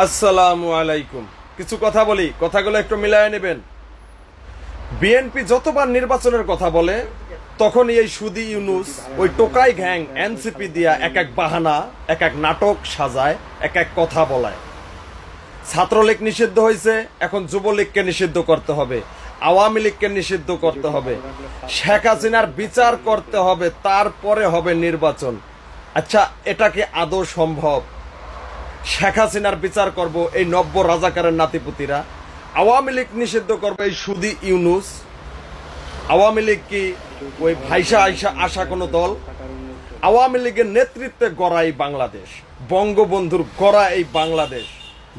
আসসালামু আলাইকুম। কিছু কথা বলি, কথাগুলো একটু মিলায় নেবেন। বিএনপি যতবার নির্বাচনের কথা বলে তখনই এই সুদি ইউনুস ওই টোকাই গ্যাং এনসিপি দিয়া এক এক বাহানা, এক এক নাটক সাজায়, এক এক কথা বলায়। ছাত্রলীগ নিষিদ্ধ হয়েছে, এখন যুবলীগকে নিষিদ্ধ করতে হবে, আওয়ামী লীগকে নিষিদ্ধ করতে হবে, শেখ হাসিনার বিচার করতে হবে, তারপরে হবে নির্বাচন। আচ্ছা, এটা কি আদৌ সম্ভব? শেখ হাসিনার বিচার করব এই নব্য রাজাকারের নাতিপুতিরা, আওয়ামী লীগ নিষিদ্ধ করবে এই সুদি ইউনুস। আওয়ামী লীগ কি ওই ভাইসা আইসা আসা কোনো দল? আওয়ামী লীগের নেতৃত্বে গড়া এই বাংলাদেশ, বঙ্গবন্ধুর গড়া এই বাংলাদেশ,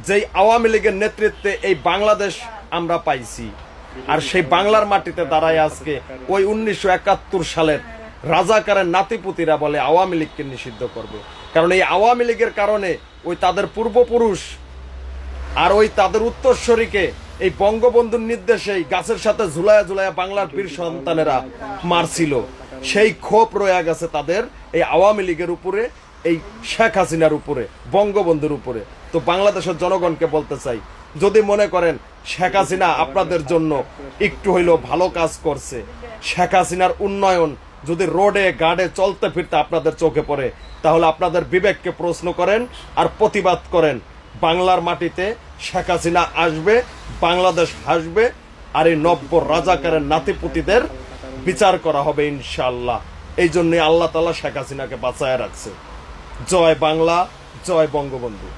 যেই আওয়ামী লীগের নেতৃত্বে এই বাংলাদেশ আমরা পাইছি। আর সেই বাংলার মাটিতে দাঁড়ায় আজকে ওই 1971 সালের রাজাকারের নাতিপুতিরা বলে আওয়ামী লীগকে নিষিদ্ধ করবে। কারণ এই আওয়ামী লীগের কারণে ওই তাদের পূর্বপুরুষ আর ওই তাদের উত্তরসূরিকে এই বঙ্গবন্ধুর নির্দেশেই গাছের সাথে ঝুলায়া ঝুলায়া বাংলার বীর সন্তানেরা মারছিল। সেই ক্ষোভ রয়ে গেছে তাদের এই আওয়ামী লীগের উপরে, এই শেখ হাসিনার উপরে, বঙ্গবন্ধুর উপরে। তো বাংলাদেশের জনগণকে বলতে চাই, যদি মনে করেন শেখ হাসিনা আপনাদের জন্য একটু হইলেও ভালো কাজ করছে, শেখ হাসিনার উন্নয়ন যদি রোডে গাড়ে চলতে ফিরতে আপনাদের চোখে পড়ে, তাহলে আপনাদের বিবেককে প্রশ্ন করেন আর প্রতিবাদ করেন। বাংলার মাটিতে শেখ হাসিনা আসবে, বাংলাদেশ হাসবে, আর এই নব্য রাজাকারের নাতিপুতিদের বিচার করা হবে ইনশাআল্লাহ। এই জন্য আল্লাহ তাআলা শেখ হাসিনাকে বাঁচায় রাখছে। জয় বাংলা, জয় বঙ্গবন্ধু।